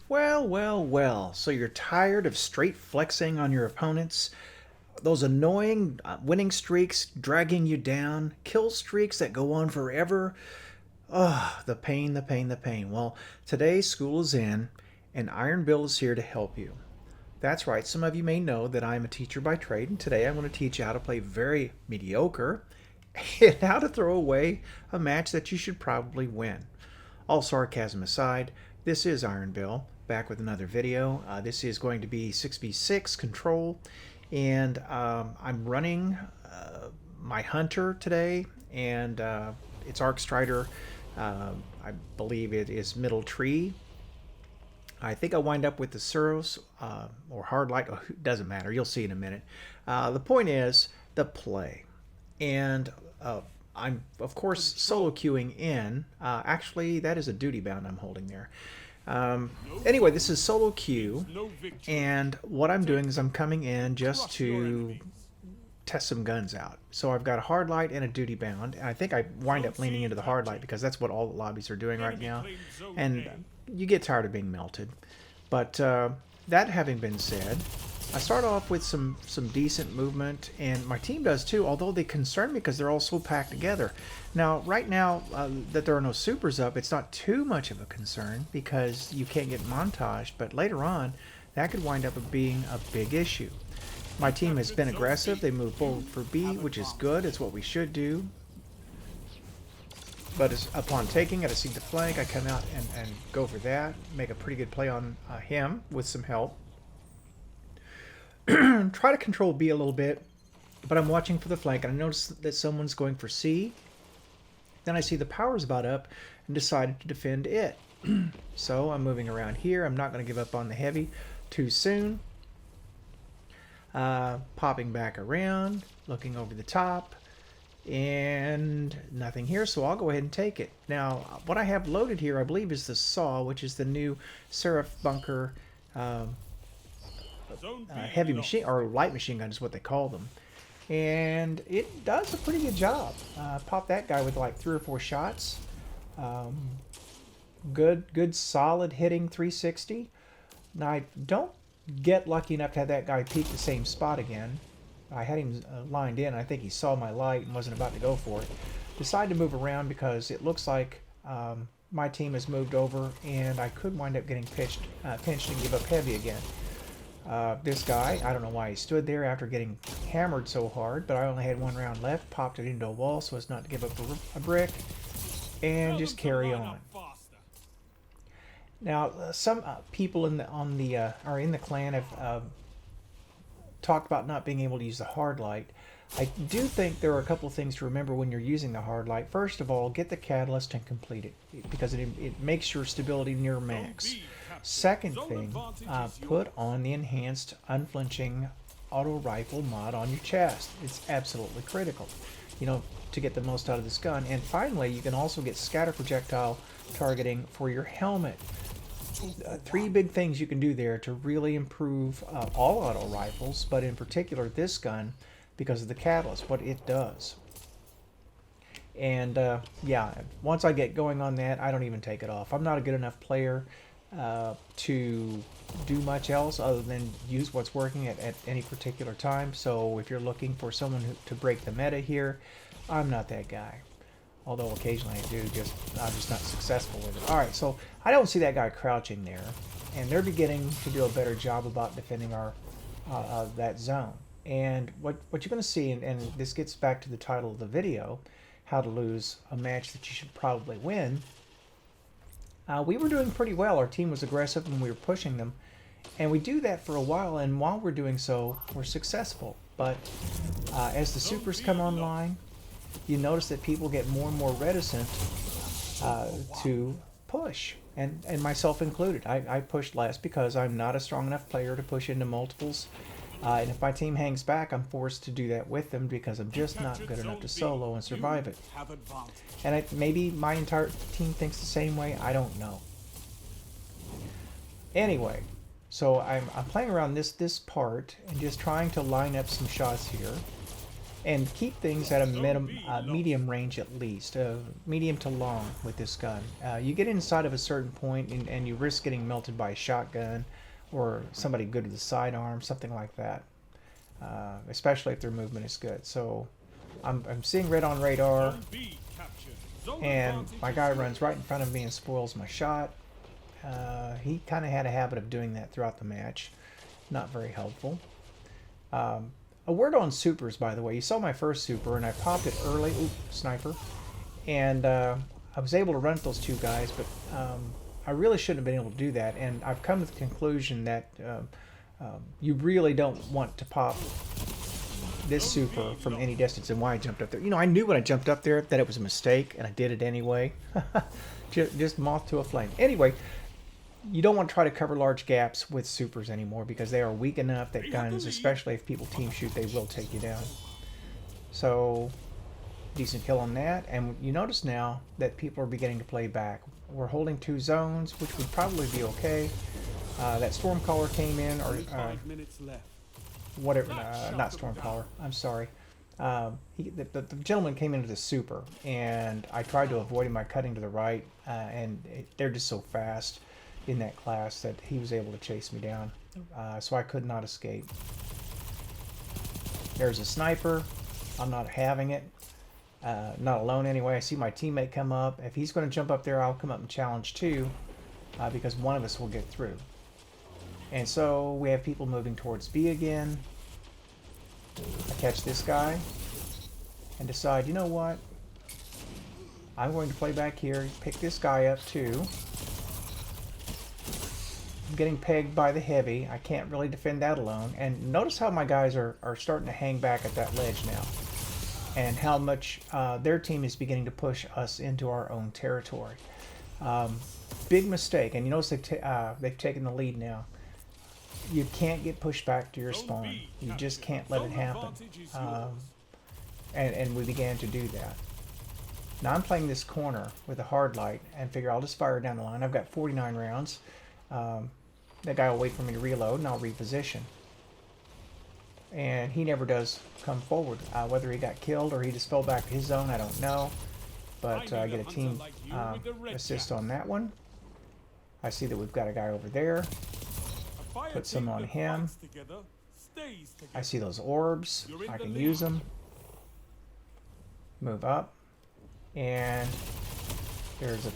Well, well, well. So you're tired of straight flexing on your opponents? Those annoying winning streaks dragging you down? Kill streaks that go on forever? Ugh, the pain, the pain, the pain. Well, today school is in, and Iron Bill is here to help you. That's right, some of you may know that I'm a teacher by trade, and today I'm going to teach you how to play very mediocre and how to throw away a match that you should probably win. All sarcasm aside, this is Iron Bill, back with another video. This is going to be 6v6 control, and I'm running my Hunter today, and it's Arc Strider. I believe it is Middle Tree. I think I wind up with the Suros or Hard Light. Oh, it doesn't matter. You'll see in a minute. The point is the play. And I'm, of course, solo queuing in. Actually, that is a duty bound I'm holding there. Anyway, this is solo queue. And what I'm doing is I'm coming in just to test some guns out. So I've got a hard light and a duty bound, and I think I wind up leaning into the hard light because that's what all the lobbies are doing right now, and you get tired of being melted. But that having been said, I start off with some decent movement, and my team does too, although they concern me because they're all so packed together. Now, right now that there are no supers up, it's not too much of a concern because you can't get montaged, but later on, that could wind up being a big issue. My team has been aggressive. They moved forward for B, which is good. It's what we should do. But upon taking it, I see the flank. I come out and go for that. Make a pretty good play on him with some help. Try to control B a little bit, but I'm watching for the flank, and I notice that someone's going for C. Then I see the power's about up and decided to defend it. So I'm moving around here. I'm not going to give up on the heavy too soon. Popping back around, looking over the top, and nothing here, so I'll go ahead and take it. Now, what I have loaded here, I believe, is the Saw, which is the new Seraph Bunker heavy machine, or light machine gun is what they call them. And it does a pretty good job. Pop that guy with like 3 or 4 shots. Good solid hitting 360. Now, I don't get lucky enough to have that guy peek the same spot again. I had him lined in. I think he saw my light and wasn't about to go for it. Decided to move around because it looks like my team has moved over and I could wind up getting pinched and give up heavy again. This guy, I don't know why he stood there after getting hammered so hard, but I only had 1 round left. Popped it into a wall so as not to give up a brick and just carry on. Now, some people in the clan have talked about not being able to use the hard light. I do think there are a couple of things to remember when you're using the hard light. First of all, get the catalyst and complete it because it makes your stability near max. Second thing, put on the enhanced unflinching auto rifle mod on your chest. It's absolutely critical, to get the most out of this gun. And finally, you can also get scatter projectile targeting for your helmet. 3 big things you can do there to really improve all auto rifles, but in particular this gun because of the catalyst, what it does. And yeah, once I get going on that, I don't even take it off. I'm not a good enough player to do much else other than use what's working at any particular time. So if you're looking for someone to break the meta here, I'm not that guy. Although occasionally I do, I'm just not successful with it. Alright, so I don't see that guy crouching there. And they're beginning to do a better job about defending our that zone. And what you're going to see, and this gets back to the title of the video, how to lose a match that you should probably win. We were doing pretty well. Our team was aggressive and we were pushing them. And we do that for a while, and while we're doing so, we're successful. But as the supers come online, you notice that people get more and more reticent to push, and myself included. I pushed less because I'm not a strong enough player to push into multiples, and if my team hangs back, I'm forced to do that with them because I'm just not good enough to solo and survive it. And maybe my entire team thinks the same way, I don't know. Anyway, so I'm playing around this part and just trying to line up some shots here. and keep things at a medium range at least, medium to long with this gun. You get inside of a certain point and you risk getting melted by a shotgun or somebody good with a sidearm, something like that, especially if their movement is good. So I'm seeing red on radar, and my guy runs right in front of me and spoils my shot. He kind of had a habit of doing that throughout the match. Not very helpful. A word on supers, by the way. You saw my first super, and I popped it early. Ooh, sniper. And I was able to run at those two guys, but I really shouldn't have been able to do that. And I've come to the conclusion that you really don't want to pop this super from any distance, and why I jumped up there. You know, I knew when I jumped up there that it was a mistake, and I did it anyway. just moth to a flame. Anyway, you don't want to try to cover large gaps with supers anymore because they are weak enough that guns, especially if people team shoot, they will take you down. So, decent kill on that. And you notice now that people are beginning to play back. We're holding 2 zones, which would probably be okay. That Stormcaller came in, or whatever, not Stormcaller, I'm sorry. The gentleman came into the super, and I tried to avoid him by cutting to the right, and they're just so fast in that class that he was able to chase me down, so I could not escape. There's a sniper. I'm not having it. Not alone anyway. I see my teammate come up. If he's going to jump up there, I'll come up and challenge too, because one of us will get through. And so we have people moving towards B again. I catch this guy and decide, you know what? I'm going to play back here, pick this guy up too. I'm getting pegged by the heavy. I can't really defend that alone. And notice how my guys are starting to hang back at that ledge now. And how much their team is beginning to push us into our own territory. Big mistake. And you notice they've taken the lead now. You can't get pushed back to your spawn. You just can't let it happen. And we began to do that. Now I'm playing this corner with a hard light and figure I'll just fire down the line. I've got 49 rounds. That guy will wait for me to reload and I'll reposition. And he never does come forward. Whether he got killed or he just fell back to his zone, I don't know. But I get a team assist on that one. I see that we've got a guy over there. Put some on him. I see those orbs. I can use them. Move up. And there's a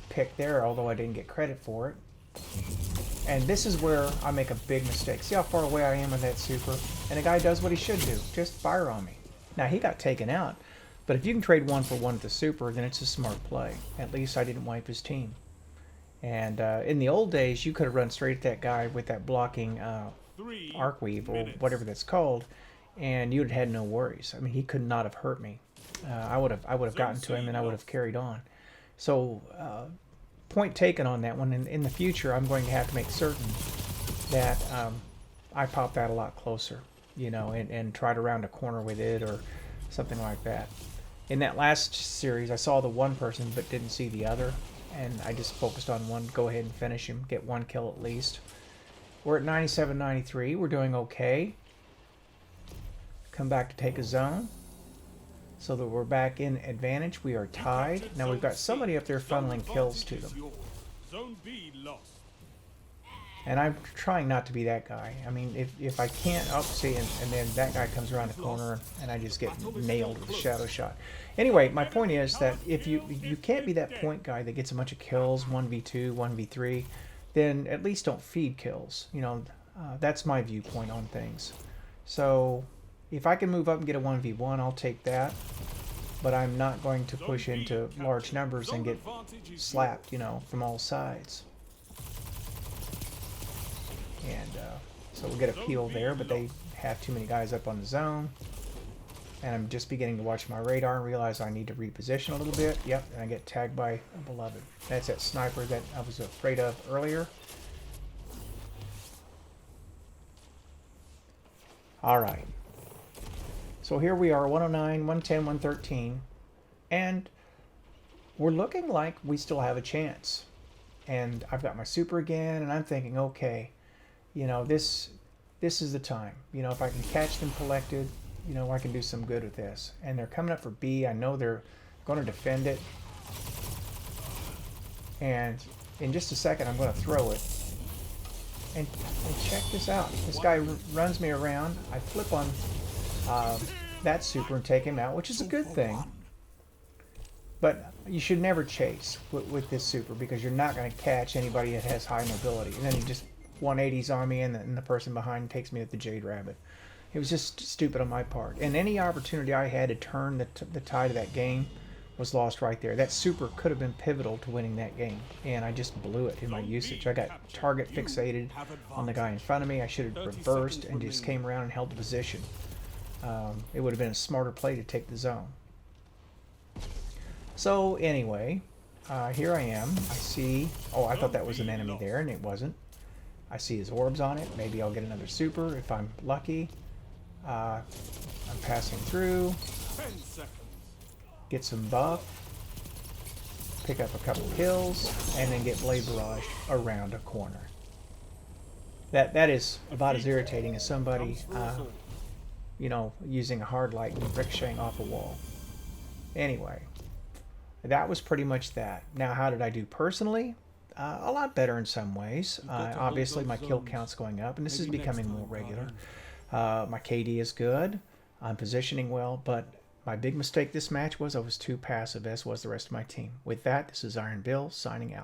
pick there, although I didn't get credit for it. And this is where I make a big mistake. See how far away I am with that super? And the guy does what he should do. Just fire on me. Now, he got taken out. But if you can trade 1 for 1 with the super, then it's a smart play. At least I didn't wipe his team. And in the old days, you could have run straight at that guy with that blocking arc weave, or whatever that's called, and you'd have had no worries. I mean, he could not have hurt me. I would have gotten to him, and I would have carried on. So, point taken on that one. In the future, I'm going to have to make certain that I pop that a lot closer, you know, and try to round a corner with it or something like that. In that last series, I saw the one person but didn't see the other, and I just focused on one. Go ahead and finish him, get 1 kill at least. We're at 97-93. We're doing okay. Come back to take a zone, so that we're back in advantage. We are tied. Now we've got somebody up there funneling kills to them. And I'm trying not to be that guy. I mean, if I can't, oh, see, and then that guy comes around the corner and I just get nailed with a shadow shot. Anyway, my point is that if you can't be that point guy that gets a bunch of kills, 1v2, 1v3, then at least don't feed kills. You know, that's my viewpoint on things. So if I can move up and get a 1v1, I'll take that. But I'm not going to push into large numbers and get slapped, you know, from all sides. And so we'll get a peel there, but they have too many guys up on the zone. And I'm just beginning to watch my radar and realize I need to reposition a little bit. Yep, and I get tagged by a beloved. That's that sniper that I was afraid of earlier. Alright. So here we are, 109, 110, 113. And we're looking like we still have a chance. And I've got my super again, and I'm thinking, okay, you know, this is the time. You know, if I can catch them collected, you know, I can do some good with this. And they're coming up for B. I know they're going to defend it. And in just a second, I'm going to throw it. And check this out. This guy runs me around. I flip on that super and take him out, which is a good thing. But you should never chase with this super because you're not going to catch anybody that has high mobility. And then he just 180s on me, and the person behind takes me with the Jade Rabbit. It was just stupid on my part. And any opportunity I had to turn the tide of that game was lost right there. That super could have been pivotal to winning that game, and I just blew it in my usage. I got target fixated on the guy in front of me. I should have reversed and just came around and held the position. It would have been a smarter play to take the zone. So anyway, here I am. I see, oh, I thought that was an enemy there, and it wasn't. I see his orbs on it. Maybe I'll get another super if I'm lucky. I'm passing through. Get some buff. Pick up a couple kills, and then get blade barraged around a corner. That is about as irritating as somebody, you know, using a hard light and ricocheting off a wall. Anyway, that was pretty much that. Now, how did I do personally? A lot better in some ways. Obviously, my kill count's going up, and this is becoming more regular. My KD is good. I'm positioning well, but my big mistake this match was I was too passive, as was the rest of my team. With that, this is IronBill signing out.